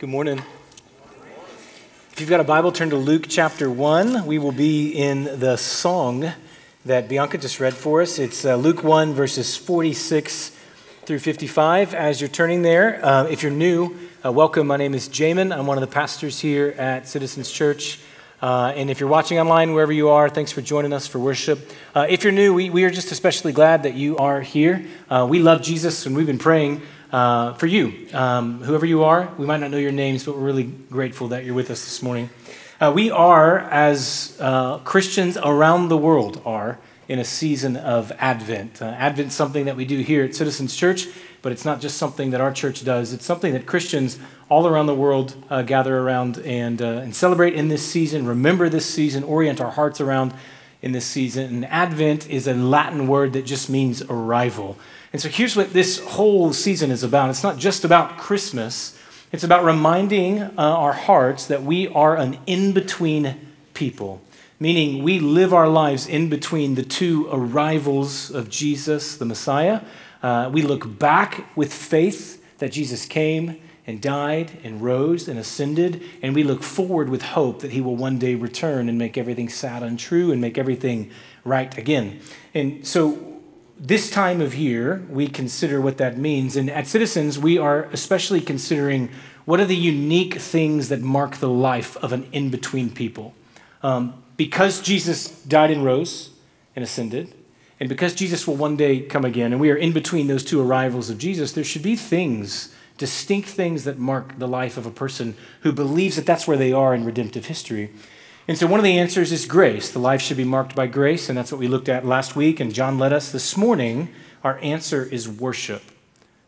Good morning. If you've got a Bible, turn to Luke chapter 1. We will be in the song that Bianca just read for us. It's Luke 1, verses 46 through 55. As you're turning there, if you're new, welcome. My name is Jamin. I'm one of the pastors here at Citizens Church. And if you're watching online, wherever you are, thanks for joining us for worship. If you're new, we are just especially glad that you are here. We love Jesus, and we've been praying for you. Whoever you are, we might not know your names, but we're really grateful that you're with us this morning. We are, as Christians around the world are, in a season of Advent. Advent's something that we do here at Citizens Church, but it's not just something that our church does. It's something that Christians all around the world gather around and celebrate in this season, remember this season, orient our hearts around in this season. And Advent is a Latin word that just means arrival. And so here's what this whole season is about. It's not just about Christmas. It's about reminding our hearts that we are an in-between people, meaning we live our lives in between the two arrivals of Jesus, the Messiah. We look back with faith that Jesus came and died and rose and ascended, and we look forward with hope that he will one day return and make everything sad untrue and make everything right again. And so this time of year, we consider what that means. And at Citizens, we are especially considering what are the unique things that mark the life of an in-between people. Because Jesus died and rose and ascended, and because Jesus will one day come again, and we are in between those two arrivals of Jesus, there should be things, distinct things that mark the life of a person who believes that that's where they are in redemptive history. And so one of the answers is grace. The life should be marked by grace, and that's what we looked at last week, and John led us. This morning, our answer is worship.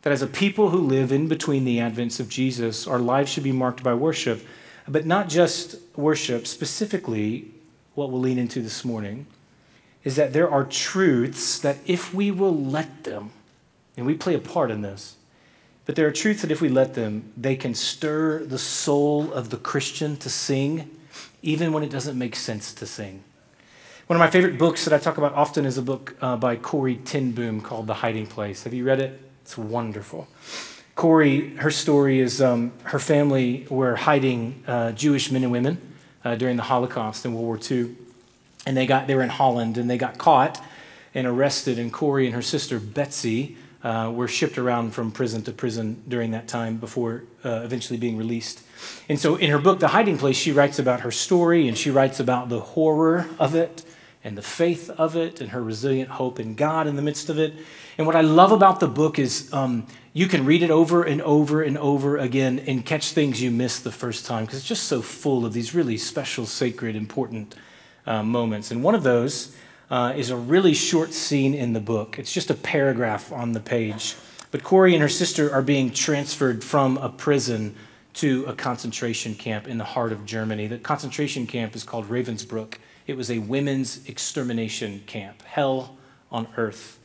That as a people who live in between the advents of Jesus, our lives should be marked by worship, but not just worship. Specifically, what we'll lean into this morning is that there are truths that if we will let them, and we play a part in this, but there are truths that if we let them, they can stir the soul of the Christian to sing, even when it doesn't make sense to sing. One of my favorite books that I talk about often is a book by Corrie ten Boom called The Hiding Place. Have you read it? It's wonderful. Corrie, her story is her family were hiding Jewish men and women during the Holocaust in World War II. And they were in Holland, and they got caught and arrested. And Corrie and her sister Betsy were shipped around from prison to prison during that time before eventually being released. And so in her book, The Hiding Place, she writes about her story, and she writes about the horror of it and the faith of it and her resilient hope in God in the midst of it. And what I love about the book is you can read it over and over and over again and catch things you missed the first time because it's just so full of these really special, sacred, important moments. And one of those is a really short scene in the book. It's just a paragraph on the page. But Corrie and her sister are being transferred from a prison to a concentration camp in the heart of Germany. The concentration camp is called Ravensbrück. It was a women's extermination camp, hell on earth.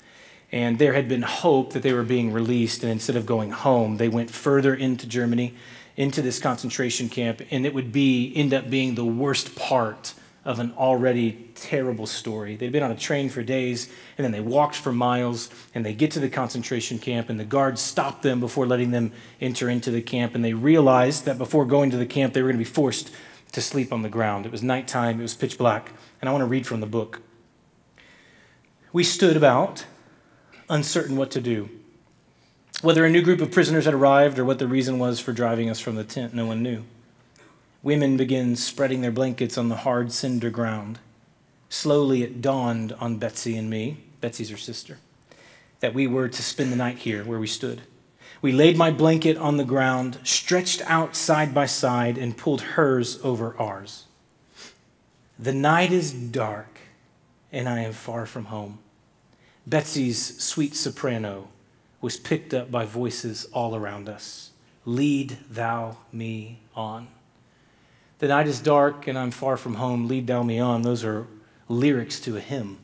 And there had been hope that they were being released, and instead of going home, they went further into Germany, into this concentration camp, and it would end up being the worst part of an already terrible story. They'd been on a train for days, and then they walked for miles, and they get to the concentration camp, and the guards stopped them before letting them enter into the camp, and they realized that before going to the camp, they were going to be forced to sleep on the ground. It was nighttime, it was pitch black, and I want to read from the book. We stood about, uncertain what to do. Whether a new group of prisoners had arrived or what the reason was for driving us from the tent, no one knew. Women began spreading their blankets on the hard cinder ground. Slowly it dawned on Betsy and me, Betsy's her sister, that we were to spend the night here where we stood. We laid my blanket on the ground, stretched out side by side, and pulled hers over ours. The night is dark, and I am far from home. Betsy's sweet soprano was picked up by voices all around us. Lead thou me on. The night is dark and I'm far from home, lead thou me on. Those are lyrics to a hymn.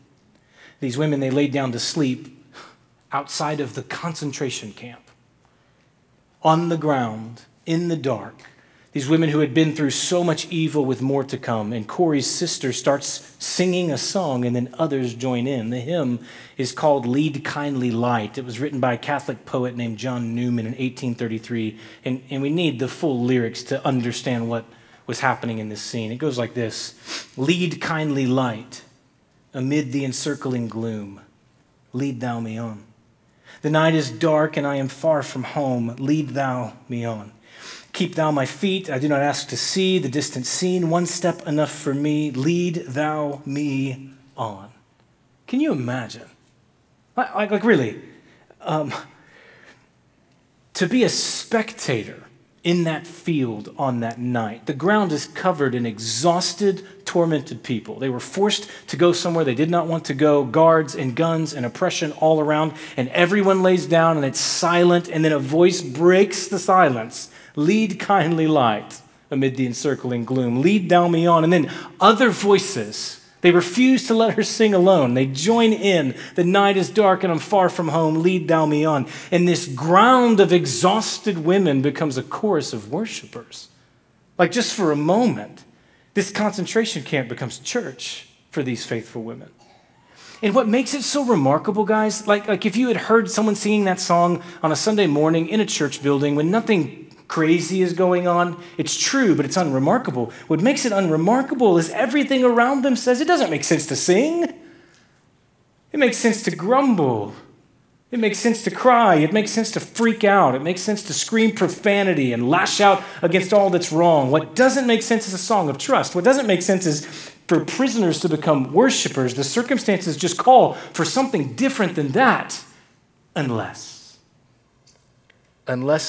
These women, they laid down to sleep outside of the concentration camp, on the ground, in the dark, These women who had been through so much evil with more to come. And Corey's sister starts singing a song, and then others join in. The hymn is called Lead Kindly Light. It was written by a Catholic poet named John Newman in 1833. And we need the full lyrics to understand what was happening in this scene. It goes like this: Lead kindly light amid the encircling gloom. Lead thou me on. The night is dark and I am far from home. Lead thou me on. Keep thou my feet, I do not ask to see the distant scene. One step enough for me, lead thou me on. Can you imagine? Like really, to be a spectator in that field on that night. The ground is covered in exhausted, tormented people. They were forced to go somewhere they did not want to go, guards and guns and oppression all around, and everyone lays down and it's silent, and then a voice breaks the silence. Lead kindly light amid the encircling gloom. Lead thou me on. And then other voices, they refuse to let her sing alone. They join in. The night is dark and I'm far from home. Lead thou me on. And this ground of exhausted women becomes a chorus of worshipers. Like just for a moment, this concentration camp becomes church for these faithful women. And what makes it so remarkable, guys, like if you had heard someone singing that song on a Sunday morning in a church building when nothing crazy is going on, it's true, but it's unremarkable. What makes it unremarkable is everything around them says it doesn't make sense to sing. It makes sense to grumble. It makes sense to cry. It makes sense to freak out. It makes sense to scream profanity and lash out against all that's wrong. What doesn't make sense is a song of trust. What doesn't make sense is for prisoners to become worshipers. The circumstances just call for something different than that, unless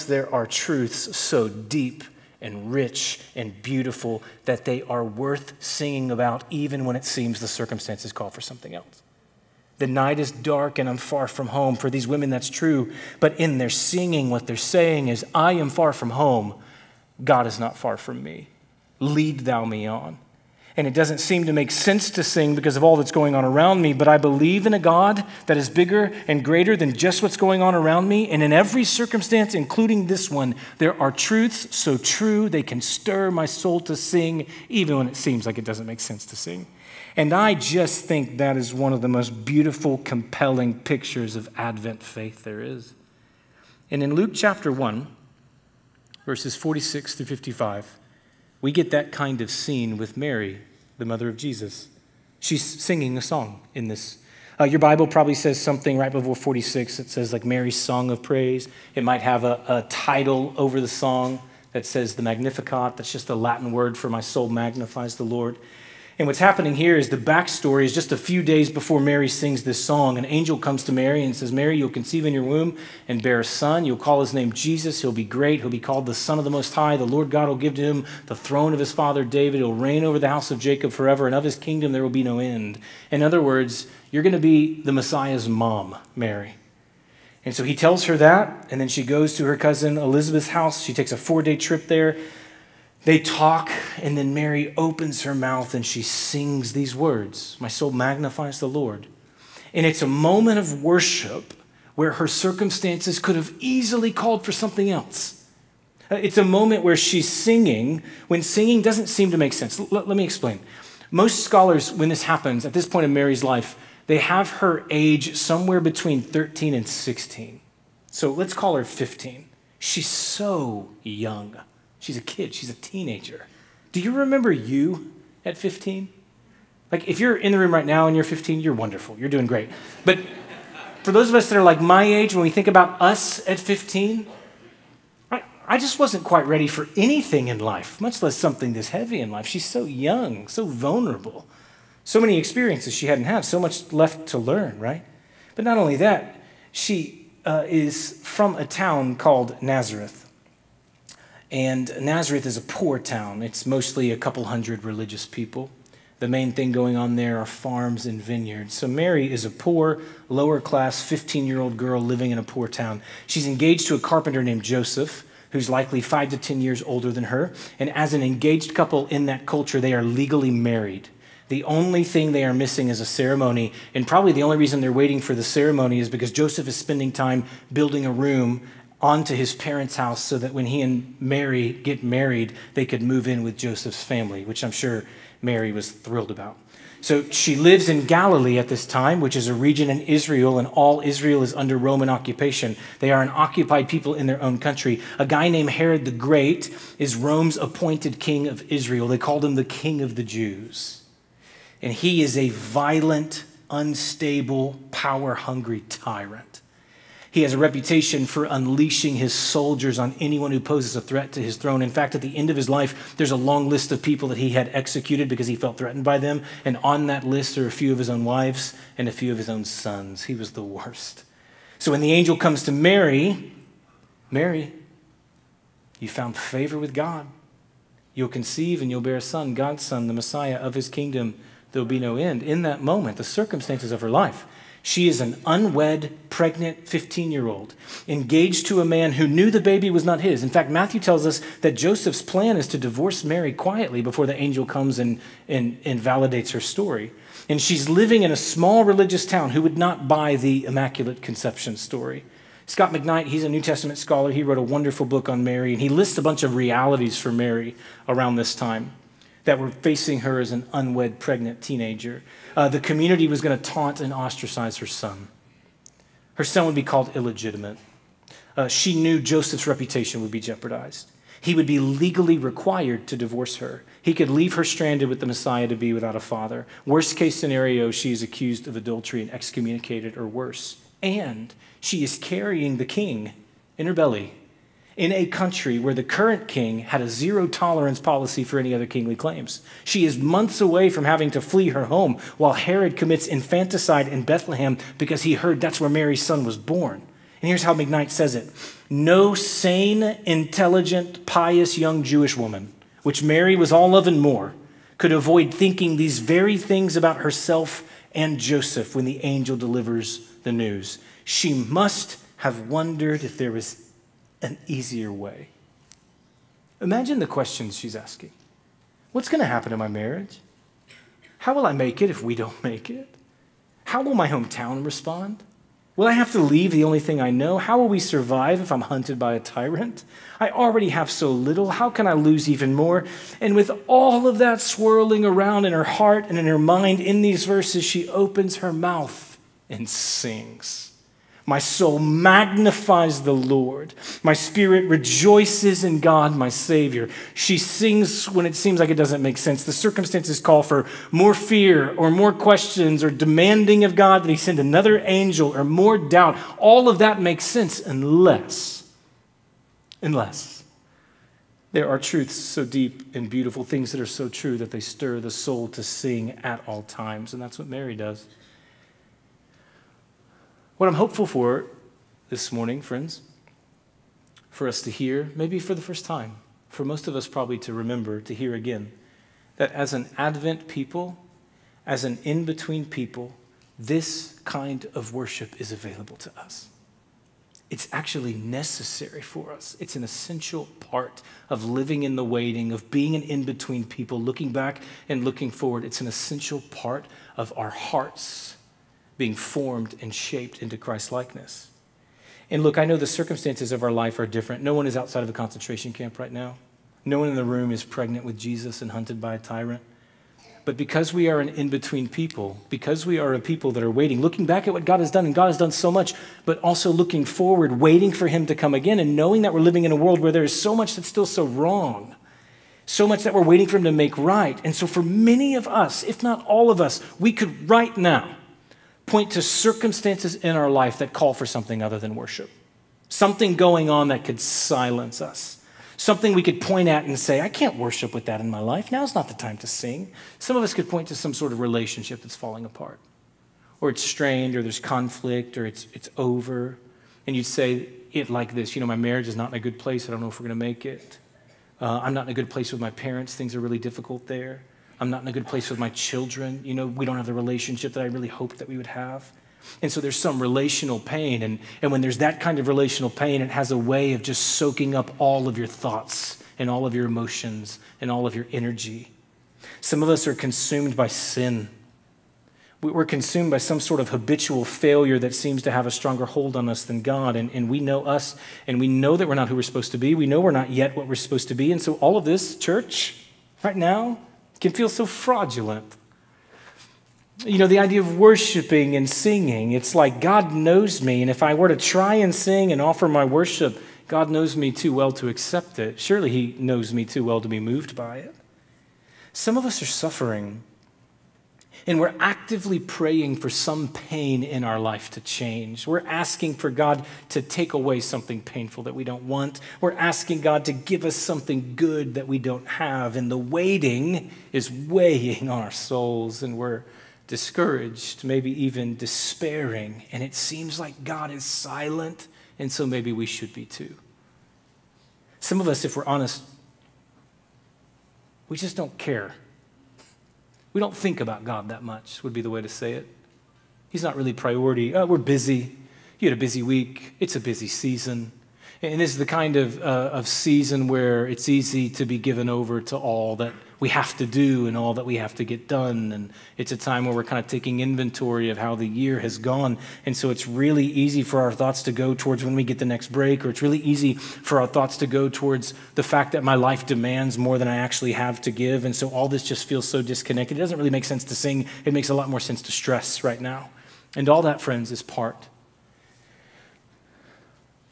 there are truths so deep and rich and beautiful that they are worth singing about even when it seems the circumstances call for something else. The night is dark and I'm far from home. For these women, that's true. But in their singing, what they're saying is, I am far from home. God is not far from me. Lead thou me on. And it doesn't seem to make sense to sing because of all that's going on around me, but I believe in a God that is bigger and greater than just what's going on around me. And in every circumstance, including this one, there are truths so true they can stir my soul to sing, even when it seems like it doesn't make sense to sing. And I just think that is one of the most beautiful, compelling pictures of Advent faith there is. And in Luke chapter 1, verses 46 through 55, we get that kind of scene with Mary, the mother of Jesus. She's singing a song in this. Your Bible probably says something right before 46. It says like Mary's Song of Praise. It might have a title over the song that says the Magnificat. That's just a Latin word for my soul magnifies the Lord. And what's happening here is the backstory is just a few days before Mary sings this song. An angel comes to Mary and says, Mary, you'll conceive in your womb and bear a son. You'll call his name Jesus. He'll be great. He'll be called the Son of the Most High. The Lord God will give to him the throne of his father David. He'll reign over the house of Jacob forever, and of his kingdom there will be no end. In other words, you're going to be the Messiah's mom, Mary. And so he tells her that, and then she goes to her cousin Elizabeth's house. She takes a 4-day trip there. They talk, and then Mary opens her mouth and she sings these words, my soul magnifies the Lord. And it's a moment of worship where her circumstances could have easily called for something else. It's a moment where she's singing when singing doesn't seem to make sense. Let me explain. Most scholars, when this happens, at this point in Mary's life, they have her age somewhere between 13 and 16. So let's call her 15. She's so young. She's a kid. She's a teenager. Do you remember you at 15? Like, if you're in the room right now and you're 15, you're wonderful. You're doing great. But for those of us that are like my age, when we think about us at 15, I just wasn't quite ready for anything in life, much less something this heavy in life. She's so young, so vulnerable. So many experiences she hadn't had, so much left to learn, right? But not only that, she is from a town called Nazareth. And Nazareth is a poor town. It's mostly a couple hundred religious people. The main thing going on there are farms and vineyards. So Mary is a poor, lower-class, 15-year-old girl living in a poor town. She's engaged to a carpenter named Joseph, who's likely 5 to 10 years older than her. And as an engaged couple in that culture, they are legally married. The only thing they are missing is a ceremony, and probably the only reason they're waiting for the ceremony is because Joseph is spending time building a room onto his parents' house so that when he and Mary get married, they could move in with Joseph's family, which I'm sure Mary was thrilled about. So she lives in Galilee at this time, which is a region in Israel, and all Israel is under Roman occupation. They are an occupied people in their own country. A guy named Herod the Great is Rome's appointed king of Israel. They called him the King of the Jews. And he is a violent, unstable, power-hungry tyrant. He has a reputation for unleashing his soldiers on anyone who poses a threat to his throne. In fact, at the end of his life, there's a long list of people that he had executed because he felt threatened by them. And on that list are a few of his own wives and a few of his own sons. He was the worst. So when the angel comes to Mary, Mary, you found favor with God. You'll conceive and you'll bear a son, God's son, the Messiah of his kingdom. There'll be no end. In that moment, the circumstances of her life, she is an unwed, pregnant 15-year-old, engaged to a man who knew the baby was not his. In fact, Matthew tells us that Joseph's plan is to divorce Mary quietly before the angel comes and validates her story. And she's living in a small religious town. Who would not buy the Immaculate Conception story? Scott McKnight, he's a New Testament scholar. He wrote a wonderful book on Mary, and he lists a bunch of realities for Mary around this time that were facing her as an unwed, pregnant teenager. The community was going to taunt and ostracize her son. Her son would be called illegitimate. She knew Joseph's reputation would be jeopardized. He would be legally required to divorce her. He could leave her stranded with the Messiah to be without a father. Worst case scenario, she is accused of adultery and excommunicated or worse. And she is carrying the king in her belly in a country where the current king had a zero-tolerance policy for any other kingly claims. She is months away from having to flee her home while Herod commits infanticide in Bethlehem because he heard that's where Mary's son was born. And here's how McKnight says it. No sane, intelligent, pious young Jewish woman, which Mary was all of and more, could avoid thinking these very things about herself and Joseph when the angel delivers the news. She must have wondered if there was an easier way. Imagine the questions she's asking. What's going to happen to my marriage? How will I make it if we don't make it? How will my hometown respond? Will I have to leave the only thing I know? How will we survive if I'm hunted by a tyrant? I already have so little. How can I lose even more? And with all of that swirling around in her heart and in her mind, in these verses, she opens her mouth and sings. My soul magnifies the Lord. My spirit rejoices in God, my Savior. She sings when it seems like it doesn't make sense. The circumstances call for more fear or more questions or demanding of God that he send another angel or more doubt. All of that makes sense unless there are truths so deep and beautiful, things that are so true that they stir the soul to sing at all times. And that's what Mary does. What I'm hopeful for this morning, friends, for us to hear, maybe for the first time, for most of us probably to remember, to hear again, that as an Advent people, as an in-between people, this kind of worship is available to us. It's actually necessary for us. It's an essential part of living in the waiting, of being an in-between people, looking back and looking forward. It's an essential part of our hearts being formed and shaped into Christ-likeness. And look, I know the circumstances of our life are different. No one is outside of a concentration camp right now. No one in the room is pregnant with Jesus and hunted by a tyrant. But because we are an in-between people, because we are a people that are waiting, looking back at what God has done, and God has done so much, but also looking forward, waiting for him to come again, and knowing that we're living in a world where there is so much that's still so wrong, so much that we're waiting for him to make right. And so for many of us, if not all of us, we could right now point to circumstances in our life that call for something other than worship. Something going on that could silence us. Something we could point at and say, I can't worship with that in my life. Now's not the time to sing. Some of us could point to some sort of relationship that's falling apart. Or it's strained, or there's conflict, or it's over. And you'd say it like this, my marriage is not in a good place. I don't know if we're going to make it. I'm not in a good place with my parents. Things are really difficult there. I'm not in a good place with my children. We don't have the relationship that I really hoped that we would have. And so there's some relational pain. And when there's that kind of relational pain, it has a way of just soaking up all of your thoughts and all of your emotions and all of your energy. Some of us are consumed by sin. We're consumed by some sort of habitual failure that seems to have a stronger hold on us than God. And we know us, and we know that we're not who we're supposed to be. We know we're not yet what we're supposed to be. And so all of this, church, right now, can feel so fraudulent. You know, the idea of worshiping and singing, it's like God knows me, and if I were to try and sing and offer my worship, God knows me too well to accept it. Surely he knows me too well to be moved by it. Some of us are suffering, and we're actively praying for some pain in our life to change. We're asking for God to take away something painful that we don't want. We're asking God to give us something good that we don't have, and the waiting is weighing on our souls, and we're discouraged, maybe even despairing, and it seems like God is silent, and so maybe we should be too. Some of us, if we're honest, we just don't care. We don't think about God that much, would be the way to say it. He's not really priority. Oh, we're busy. You had a busy week. It's a busy season. And this is the kind of season where it's easy to be given over to all that we have to do and all that we have to get done. And it's a time where we're kind of taking inventory of how the year has gone. And so it's really easy for our thoughts to go towards when we get the next break, or it's really easy for our thoughts to go towards the fact that my life demands more than I actually have to give. And so all this just feels so disconnected. It doesn't really make sense to sing. It makes a lot more sense to stress right now. And all that, friends, is part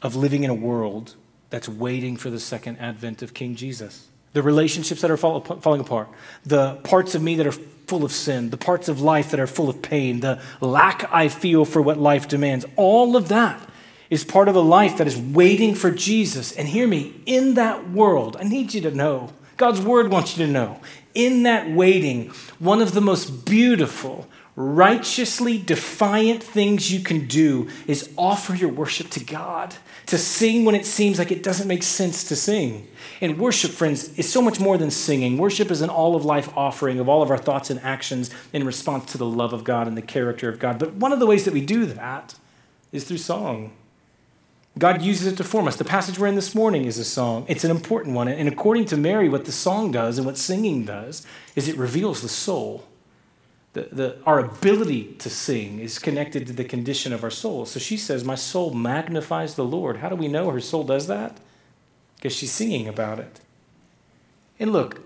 of living in a world that's waiting for the second advent of King Jesus. The relationships that are falling apart, the parts of me that are full of sin, the parts of life that are full of pain, the lack I feel for what life demands, all of that is part of a life that is waiting for Jesus. And hear me, in that world, I need you to know, God's word wants you to know, in that waiting, one of the most beautiful, righteously defiant things you can do is offer your worship to God, to sing when it seems like it doesn't make sense to sing. And worship, friends, is so much more than singing. Worship is an all-of-life offering of all of our thoughts and actions in response to the love of God and the character of God. But one of the ways that we do that is through song. God uses it to form us. The passage we're in this morning is a song. It's an important one. And according to Mary, what the song does and what singing does is it reveals the soul. Our ability to sing is connected to the condition of our soul. So she says, my soul magnifies the Lord. How do we know her soul does that? Because she's singing about it. And look,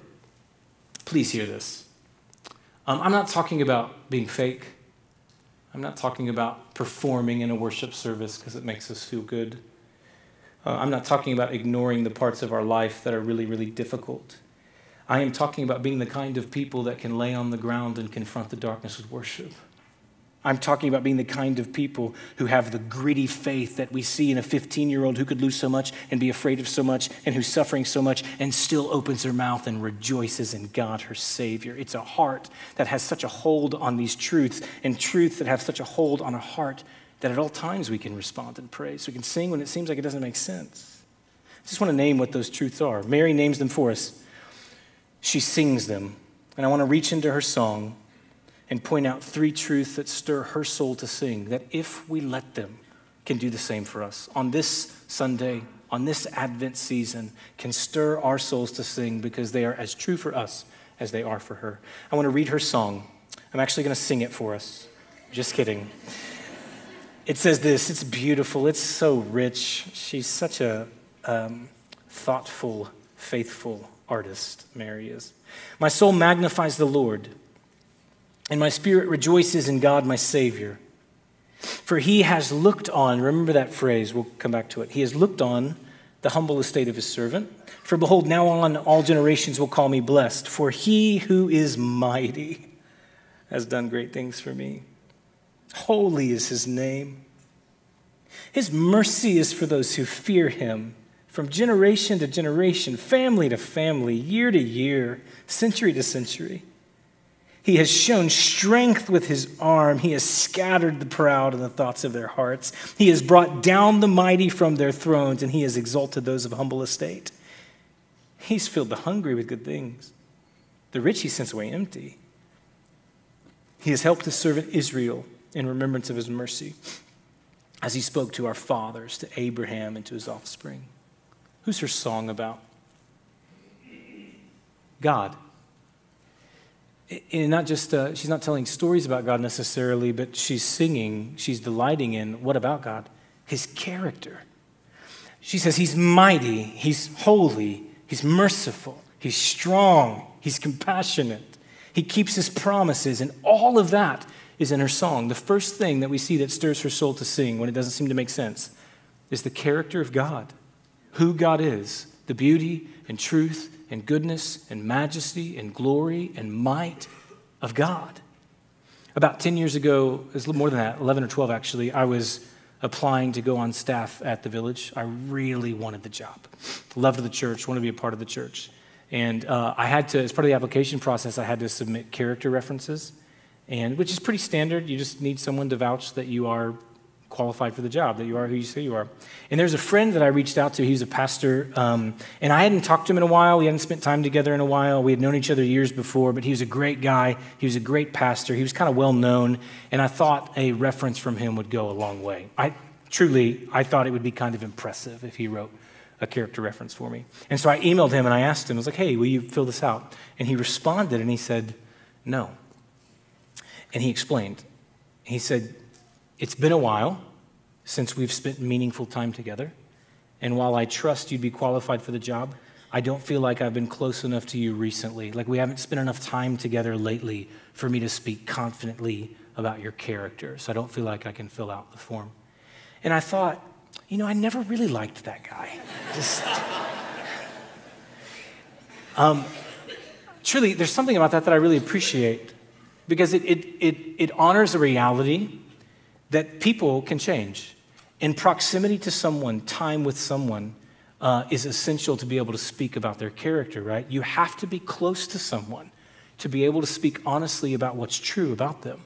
please hear this. I'm not talking about being fake. I'm not talking about performing in a worship service because it makes us feel good. I'm not talking about ignoring the parts of our life that are really, really difficult. I am talking about being the kind of people that can lay on the ground and confront the darkness with worship. I'm talking about being the kind of people who have the gritty faith that we see in a 15-year-old who could lose so much and be afraid of so much and who's suffering so much and still opens her mouth and rejoices in God, her Savior. It's a heart that has such a hold on these truths, and truths that have such a hold on a heart that at all times we can respond and praise. We can sing when it seems like it doesn't make sense. I just want to name what those truths are. Mary names them for us. She sings them, and I want to reach into her song and point out three truths that stir her soul to sing, that if we let them, can do the same for us. On this Sunday, on this Advent season, can stir our souls to sing because they are as true for us as they are for her. I want to read her song. I'm actually going to sing it for us. Just kidding. It says this. It's beautiful. It's so rich. She's such a thoughtful, faithful artist, Mary is. My soul magnifies the Lord, and my spirit rejoices in God, my Savior. For he has looked on, remember that phrase, we'll come back to it. He has looked on the humble estate of his servant. For behold, now on all generations will call me blessed. For he who is mighty has done great things for me. Holy is his name. His mercy is for those who fear him. From generation to generation, family to family, year to year, century to century. He has shown strength with his arm. He has scattered the proud in the thoughts of their hearts. He has brought down the mighty from their thrones, and he has exalted those of humble estate. He's filled the hungry with good things. The rich he sends away empty. He has helped his servant Israel in remembrance of his mercy, as he spoke to our fathers, to Abraham, and to his offspring. Who's her song about? God. And not just, she's not telling stories about God necessarily, but she's singing, she's delighting in what about God? His character. She says he's mighty, he's holy, he's merciful, he's strong, he's compassionate, he keeps his promises, and all of that is in her song. The first thing that we see that stirs her soul to sing when it doesn't seem to make sense is the character of God, who God is, the beauty and truth and goodness and majesty and glory and might of God. About 10 years ago, it was a little more than that, 11 or 12 actually, I was applying to go on staff at the Village. I really wanted the job. Loved the church, wanted to be a part of the church. And I had to, as part of the application process, I had to submit character references, and which is pretty standard. You just need someone to vouch that you are qualified for the job, that you are who you say you are. And there's a friend that I reached out to. He was a pastor, and I hadn't talked to him in a while. We hadn't spent time together in a while. We had known each other years before, but he was a great guy. He was a great pastor. He was kind of well known, and I thought a reference from him would go a long way. I thought it would be kind of impressive if he wrote a character reference for me. And so I emailed him and I asked him, I was like, hey, will you fill this out? And he responded and he said, no. And he explained. He said, it's been a while since we've spent meaningful time together, and while I trust you'd be qualified for the job, I don't feel like I've been close enough to you recently. Like we haven't spent enough time together lately for me to speak confidently about your character, so I don't feel like I can fill out the form. And I thought, I never really liked that guy. Truly, there's something about that I really appreciate, because it honors a reality that people can change. And proximity to someone, time with someone, is essential to be able to speak about their character, right? You have to be close to someone to be able to speak honestly about what's true about them.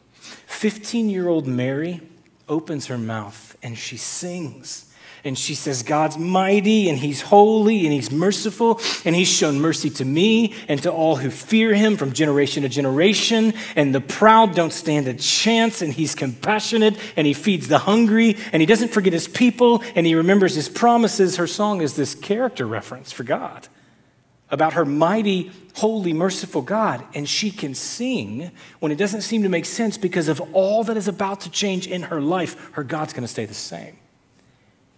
15-year-old Mary opens her mouth and she sings. And she says, God's mighty, and he's holy, and he's merciful, and he's shown mercy to me and to all who fear him from generation to generation. And the proud don't stand a chance, and he's compassionate, and he feeds the hungry, and he doesn't forget his people, and he remembers his promises. Her song is this character reference for God, about her mighty, holy, merciful God. And she can sing when it doesn't seem to make sense because of all that is about to change in her life. Her God's going to stay the same.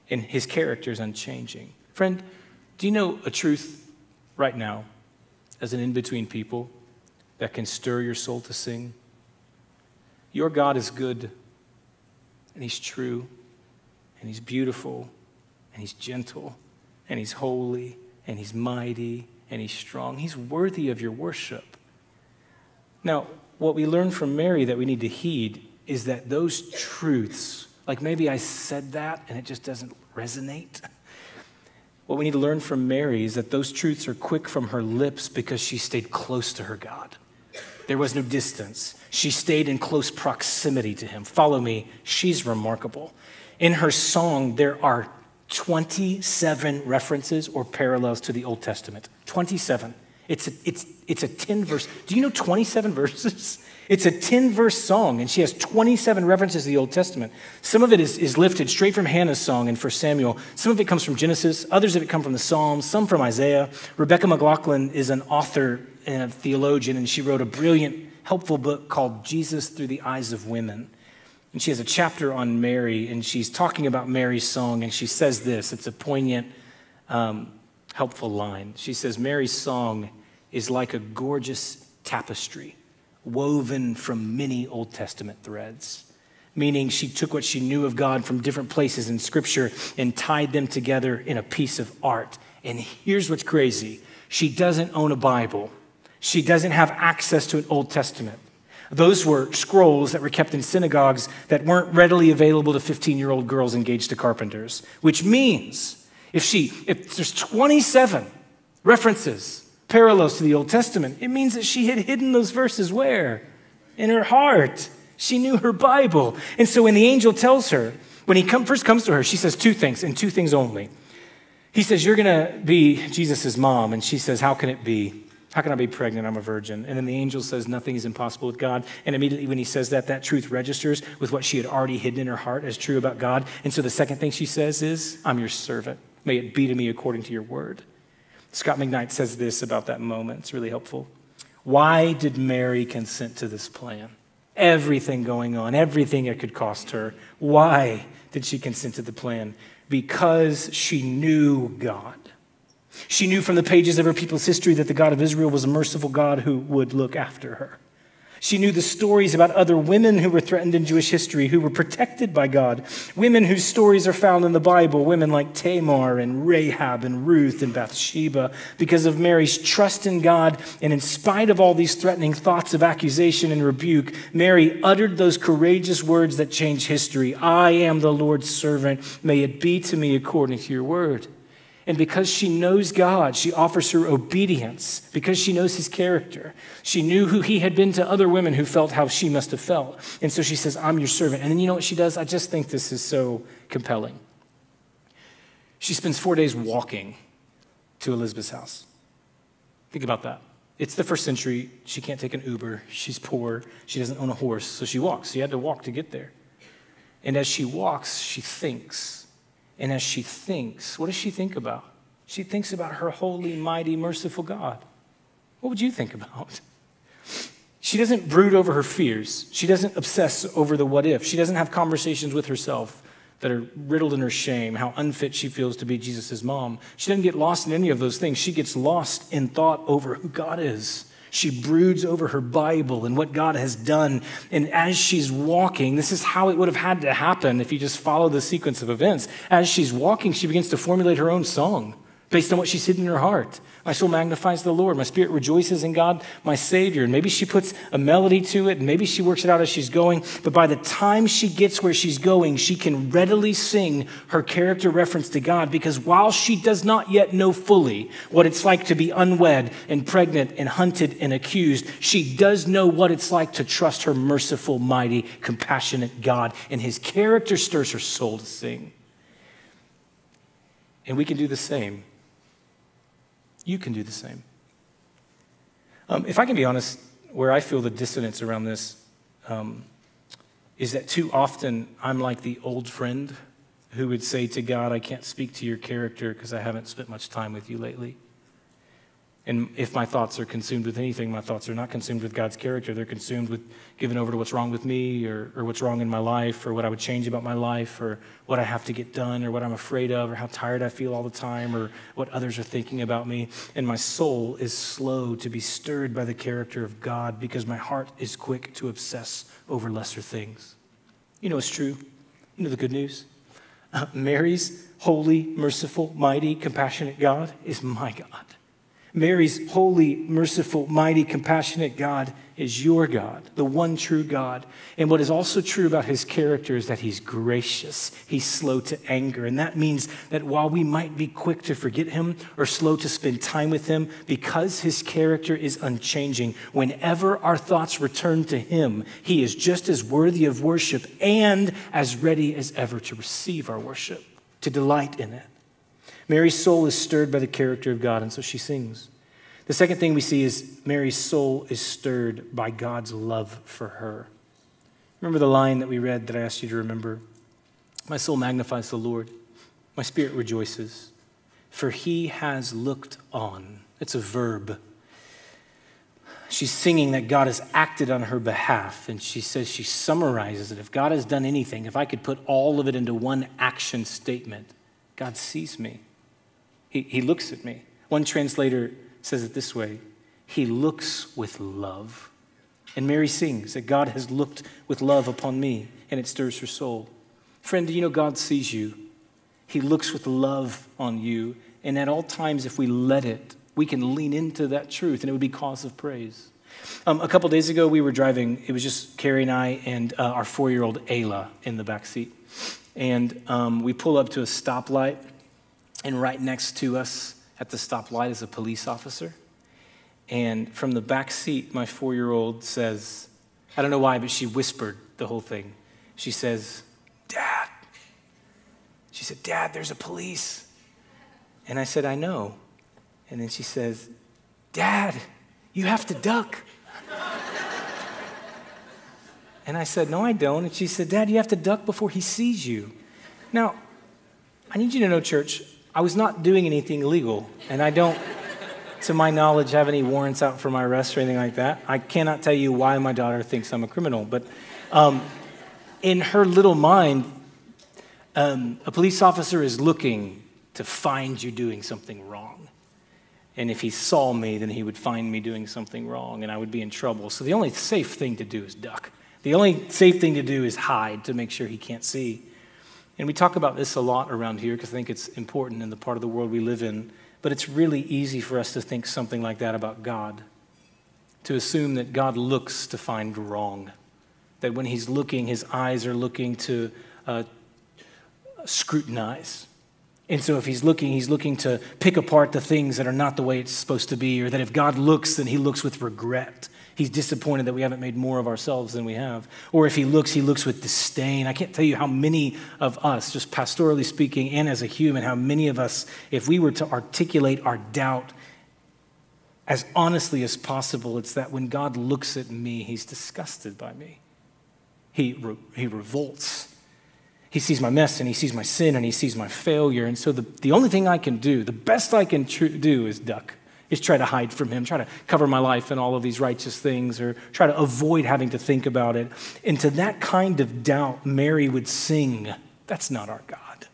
And his character is unchanging. Friend, do you know a truth right now as an in-between people that can stir your soul to sing? Your God is good, and he's true, and he's beautiful, and he's gentle, and he's holy, and he's mighty, and he's strong. He's worthy of your worship. Now, what we learn from Mary that we need to heed is that those truths, like maybe I said that and it just doesn't resonate. What we need to learn from Mary is that those truths are quick from her lips because she stayed close to her God. There was no distance. She stayed in close proximity to him. Follow me. She's remarkable. In her song, there are 27 references or parallels to the Old Testament. 27. It's a 10-verse. Do you know 27 verses? It's a 10-verse song, and she has 27 references to the Old Testament. Some of it is lifted straight from Hannah's song in 1 Samuel. Some of it comes from Genesis. Others of it come from the Psalms, some from Isaiah. Rebecca McLaughlin is an author and a theologian, and she wrote a brilliant, helpful book called Jesus Through the Eyes of Women. And she has a chapter on Mary, and she's talking about Mary's song, and she says this. It's a poignant, helpful line. She says, Mary's song is like a gorgeous tapestry woven from many Old Testament threads, meaning she took what she knew of God from different places in Scripture and tied them together in a piece of art. And here's what's crazy. She doesn't own a Bible. She doesn't have access to an Old Testament. Those were scrolls that were kept in synagogues that weren't readily available to 15-year-old girls engaged to carpenters, which means if there's 27 references, parallels to the Old Testament, it means that she had hidden those verses where? In her heart. She knew her Bible. And so when the angel tells her, when he first comes to her, she says two things, and two things only. He says, you're going to be Jesus' mom. And she says, how can it be? How can I be pregnant? I'm a virgin. And then the angel says, nothing is impossible with God. And immediately when he says that, that truth registers with what she had already hidden in her heart as true about God. And so the second thing she says is, I'm your servant. May it be to me according to your word. Scott McKnight says this about that moment. It's really helpful. Why did Mary consent to this plan? Everything going on, everything it could cost her. Why did she consent to the plan? Because she knew God. She knew from the pages of her people's history that the God of Israel was a merciful God who would look after her. She knew the stories about other women who were threatened in Jewish history, who were protected by God. Women whose stories are found in the Bible, women like Tamar and Rahab and Ruth and Bathsheba. Because of Mary's trust in God, and in spite of all these threatening thoughts of accusation and rebuke, Mary uttered those courageous words that change history. I am the Lord's servant. May it be to me according to your word. And because she knows God, she offers her obedience because she knows his character. She knew who he had been to other women who felt how she must have felt. And so she says, I'm your servant. And then you know what she does? I just think this is so compelling. She spends 4 days walking to Elizabeth's house. Think about that. It's the first century. She can't take an Uber. She's poor. She doesn't own a horse. So she walks. She had to walk to get there. And as she walks, she thinks. And as she thinks, what does she think about? She thinks about her holy, mighty, merciful God. What would you think about? She doesn't brood over her fears. She doesn't obsess over the what if. She doesn't have conversations with herself that are riddled in her shame, how unfit she feels to be Jesus' mom. She doesn't get lost in any of those things. She gets lost in thought over who God is. She broods over her Bible and what God has done. And as she's walking, this is how it would have had to happen if you just follow the sequence of events. As she's walking, she begins to formulate her own song based on what she's hidden in her heart. My soul magnifies the Lord. My spirit rejoices in God, my Savior. And maybe she puts a melody to it, and maybe she works it out as she's going. But by the time she gets where she's going, she can readily sing her character reference to God, because while she does not yet know fully what it's like to be unwed and pregnant and hunted and accused, she does know what it's like to trust her merciful, mighty, compassionate God. And his character stirs her soul to sing. And we can do the same. You can do the same. If I can be honest, where I feel the dissonance around this is that too often I'm like the old friend who would say to God, I can't speak to your character because I haven't spent much time with you lately. And if my thoughts are consumed with anything, my thoughts are not consumed with God's character. They're consumed with giving over to what's wrong with me or what's wrong in my life or what I would change about my life or what I have to get done or what I'm afraid of or how tired I feel all the time or what others are thinking about me. And my soul is slow to be stirred by the character of God because my heart is quick to obsess over lesser things. You know it's true. You know the good news. Mary's holy, merciful, mighty, compassionate God is my God. Mary's holy, merciful, mighty, compassionate God is your God, the one true God. And what is also true about his character is that he's gracious. He's slow to anger. And that means that while we might be quick to forget him or slow to spend time with him, because his character is unchanging, whenever our thoughts return to him, he is just as worthy of worship and as ready as ever to receive our worship, to delight in it. Mary's soul is stirred by the character of God, and so she sings. The second thing we see is Mary's soul is stirred by God's love for her. Remember the line that we read that I asked you to remember? My soul magnifies the Lord. My spirit rejoices, for he has looked on. It's a verb. She's singing that God has acted on her behalf, and she says, she summarizes it. If God has done anything, if I could put all of it into one action statement, God sees me. He looks at me. One translator says it this way: he looks with love. And Mary sings that God has looked with love upon me, and it stirs her soul. Friend, do you know God sees you? He looks with love on you, and at all times, if we let it, we can lean into that truth, and it would be cause of praise. A couple days ago, we were driving. It was just Carrie and I and our 4-year-old Ayla in the back seat. And we pull up to a stoplight, and right next to us at the stoplight is a police officer. And from the back seat, my 4-year-old says, I don't know why, but she whispered the whole thing. She says, Dad. She said, Dad, there's a police. And I said, I know. And then she says, Dad, you have to duck. And I said, no, I don't. And she said, Dad, you have to duck before he sees you. Now, I need you to know, church, I was not doing anything illegal, and I don't to my knowledge, have any warrants out for my arrest or anything like that. I cannot tell you why my daughter thinks I'm a criminal, but in her little mind, a police officer is looking to find you doing something wrong. And if he saw me, then he would find me doing something wrong, and I would be in trouble. So the only safe thing to do is duck. The only safe thing to do is hide to make sure he can't see. And we talk about this a lot around here because I think it's important in the part of the world we live in. But it's really easy for us to think something like that about God, to assume that God looks to find wrong, that when he's looking, his eyes are looking to scrutinize. And so if he's looking to pick apart the things that are not the way it's supposed to be, or that if God looks, then he looks with regret. He's disappointed that we haven't made more of ourselves than we have. Or if he looks with disdain. I can't tell you how many of us, just pastorally speaking and as a human, how many of us, if we were to articulate our doubt as honestly as possible, it's that when God looks at me, he's disgusted by me. He revolts. He sees my mess, and he sees my sin, and he sees my failure. And so the only thing I can do, the best I can do is duck, is try to hide from him, try to cover my life in all of these righteous things, or try to avoid having to think about it. And to that kind of doubt, Mary would sing, that's not our God.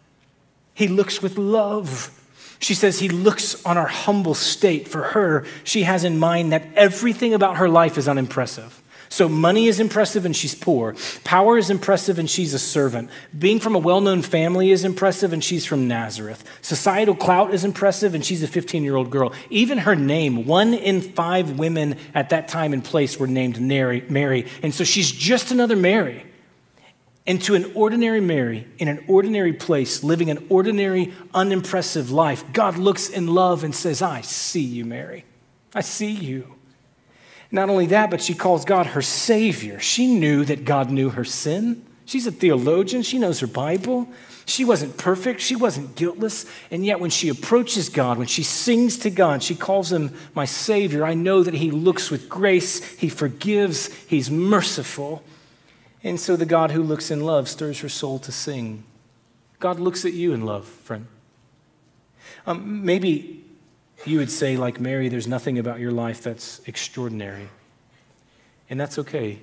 He looks with love. She says he looks on our humble state. For her, she has in mind that everything about her life is unimpressive. So money is impressive and she's poor. Power is impressive and she's a servant. Being from a well-known family is impressive and she's from Nazareth. Societal clout is impressive and she's a 15-year-old girl. Even her name, 1 in 5 women at that time and place were named Mary. And so she's just another Mary. And to an ordinary Mary in an ordinary place, living an ordinary, unimpressive life, God looks in love and says, I see you, Mary. I see you. Not only that, but she calls God her Savior. She knew that God knew her sin. She's a theologian. She knows her Bible. She wasn't perfect. She wasn't guiltless. And yet when she approaches God, when she sings to God, she calls him my Savior. I know that he looks with grace. He forgives. He's merciful. And so the God who looks in love stirs her soul to sing. God looks at you in love, friend. Maybe you would say, like Mary, there's nothing about your life that's extraordinary. And that's okay.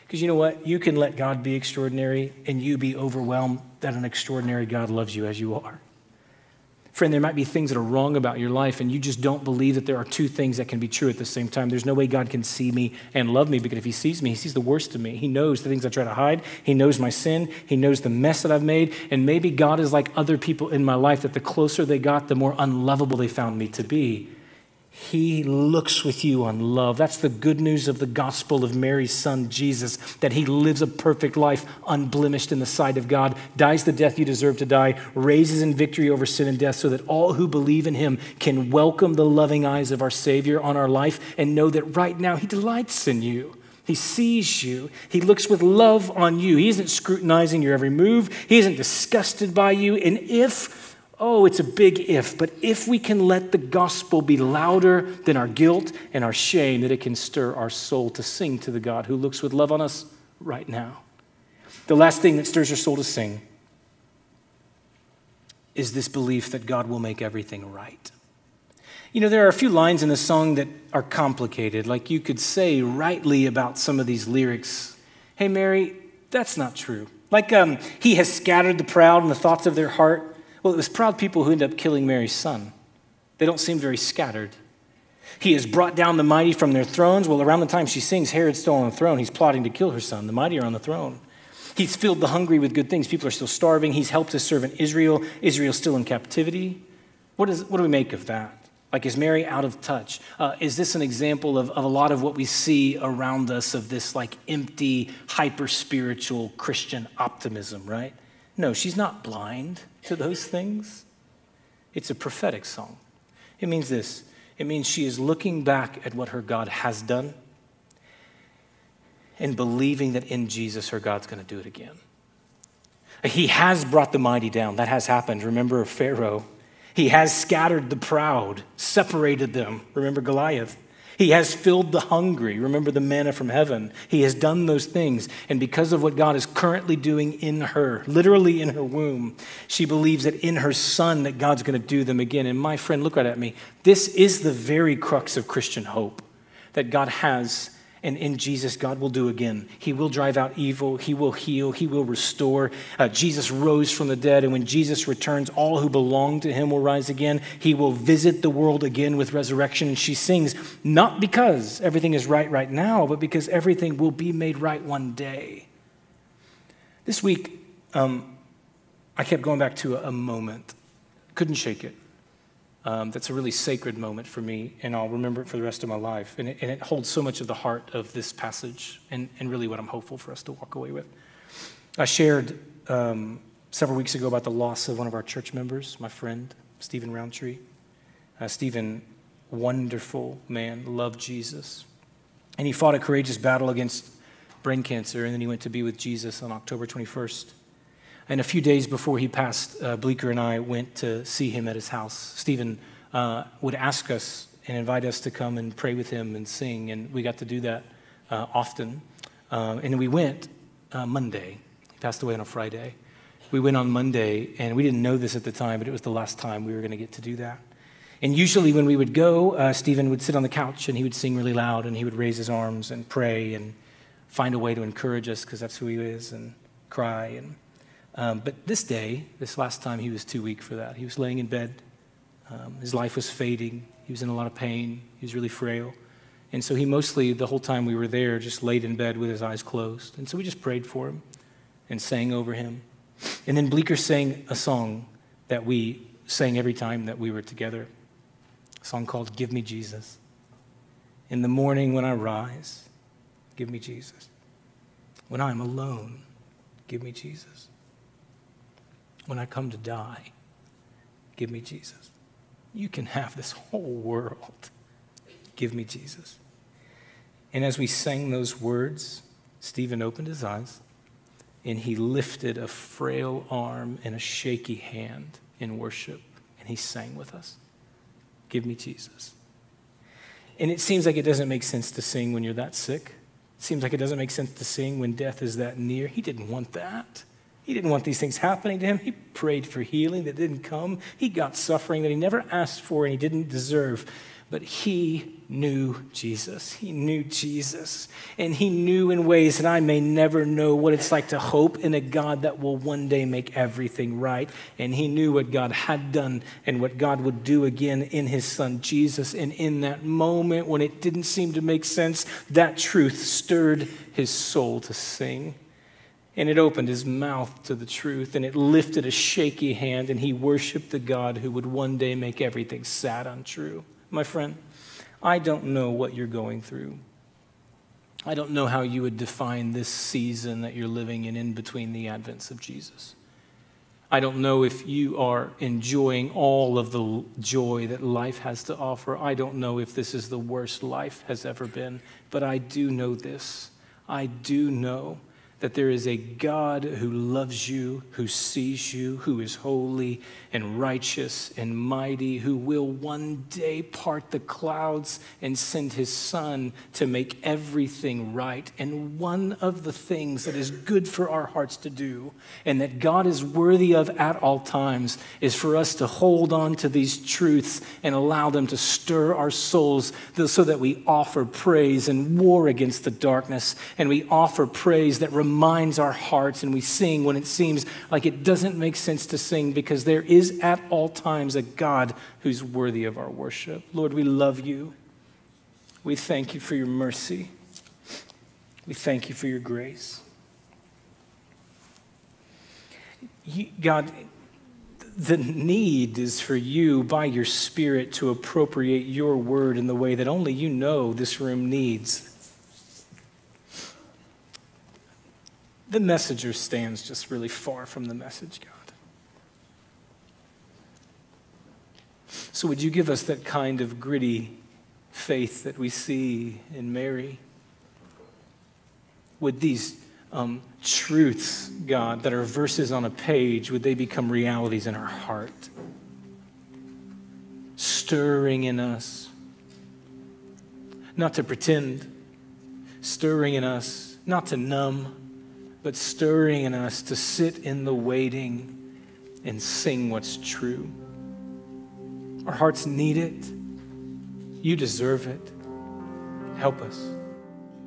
Because you know what? You can let God be extraordinary and you be overwhelmed that an extraordinary God loves you as you are. Friend, there might be things that are wrong about your life and you just don't believe that there are two things that can be true at the same time. There's no way God can see me and love me, because if he sees me, he sees the worst of me. He knows the things I try to hide. He knows my sin. He knows the mess that I've made. And maybe God is like other people in my life, that the closer they got, the more unlovable they found me to be. He looks with you on love. That's the good news of the gospel of Mary's son, Jesus, that he lives a perfect life, unblemished in the sight of God, dies the death you deserve to die, raises in victory over sin and death, so that all who believe in him can welcome the loving eyes of our Savior on our life and know that right now he delights in you. He sees you. He looks with love on you. He isn't scrutinizing your every move. He isn't disgusted by you. And it's a big if, but if we can let the gospel be louder than our guilt and our shame, that it can stir our soul to sing to the God who looks with love on us right now. The last thing that stirs your soul to sing is this belief that God will make everything right. You know, there are a few lines in the song that are complicated. Like you could say rightly about some of these lyrics, hey, Mary, that's not true. Like he has scattered the proud in the thoughts of their heart. Well, it was proud people who ended up killing Mary's son. They don't seem very scattered. He has brought down the mighty from their thrones. Well, around the time she sings, Herod's still on the throne. He's plotting to kill her son. The mighty are on the throne. He's filled the hungry with good things. People are still starving. He's helped his servant Israel. Israel's still in captivity. What do we make of that? Like, is Mary out of touch? Is this an example of a lot of what we see around us, of this like empty, hyper-spiritual Christian optimism, right? No, she's not blind to those things. It's a prophetic song. It means this. It means she is looking back at what her God has done and believing that in Jesus her God's going to do it again. He has brought the mighty down. That has happened. Remember Pharaoh. He has scattered the proud, separated them. Remember Goliath. He has filled the hungry. Remember the manna from heaven. He has done those things. And because of what God is currently doing in her, literally in her womb, she believes that in her son that God's going to do them again. And my friend, look right at me. This is the very crux of Christian hope that God has. And in Jesus, God will do again. He will drive out evil. He will heal. He will restore. Jesus rose from the dead. And when Jesus returns, all who belong to him will rise again. He will visit the world again with resurrection. And she sings, not because everything is right now, but because everything will be made right one day. This week, I kept going back to a moment. Couldn't shake it. That's a really sacred moment for me, and I'll remember it for the rest of my life. And it holds so much of the heart of this passage and really what I'm hopeful for us to walk away with. I shared several weeks ago about the loss of one of our church members, my friend, Stephen Roundtree. Stephen, wonderful man, loved Jesus. And he fought a courageous battle against brain cancer, and then he went to be with Jesus on October 21st. And a few days before he passed, Bleecker and I went to see him at his house. Stephen would ask us and invite us to come and pray with him and sing, and we got to do that often. And we went Monday. He passed away on a Friday. We went on Monday, and we didn't know this at the time, but it was the last time we were going to get to do that. And usually when we would go, Stephen would sit on the couch, and he would sing really loud, and he would raise his arms and pray and find a way to encourage us, because that's who he is, and cry. But this last time, he was too weak for that. He was laying in bed. His life was fading. He was in a lot of pain. He was really frail. And so he mostly, the whole time we were there, just laid in bed with his eyes closed. And so we just prayed for him and sang over him. And then Bleecker sang a song that we sang every time that we were together, a song called Give Me Jesus. In the morning when I rise, give me Jesus. When I'm alone, give me Jesus. When I come to die, give me Jesus. You can have this whole world. Give me Jesus. And as we sang those words, Stephen opened his eyes, and he lifted a frail arm and a shaky hand in worship, and he sang with us, give me Jesus. And it seems like it doesn't make sense to sing when you're that sick. It seems like it doesn't make sense to sing when death is that near. He didn't want that. He didn't want these things happening to him. He prayed for healing that didn't come. He got suffering that he never asked for and he didn't deserve. But he knew Jesus. He knew Jesus. And he knew in ways that I may never know what it's like to hope in a God that will one day make everything right. And he knew what God had done and what God would do again in his son Jesus. And in that moment when it didn't seem to make sense, that truth stirred his soul to sing. And it opened his mouth to the truth, and it lifted a shaky hand, and he worshiped the God who would one day make everything sad untrue. My friend, I don't know what you're going through. I don't know how you would define this season that you're living in between the advents of Jesus. I don't know if you are enjoying all of the joy that life has to offer. I don't know if this is the worst life has ever been, but I do know this. I do know that there is a God who loves you, who sees you, who is holy and righteous and mighty, who will one day part the clouds and send his son to make everything right. And one of the things that is good for our hearts to do and that God is worthy of at all times is for us to hold on to these truths and allow them to stir our souls so that we offer praise and war against the darkness, and we offer praise that reminds our hearts, and we sing when it seems like it doesn't make sense to sing, because there is at all times a God who's worthy of our worship. Lord, we love you. We thank you for your mercy. We thank you for your grace. God, the need is for you by your Spirit to appropriate your word in the way that only you know this room needs. The messenger stands just really far from the message, God. So would you give us that kind of gritty faith that we see in Mary? Would these truths, God, that are verses on a page, would they become realities in our heart? Stirring in us. not to pretend, stirring in us, not to numb, but stirring in us to sit in the waiting and sing what's true. Our hearts need it. You deserve it. Help us.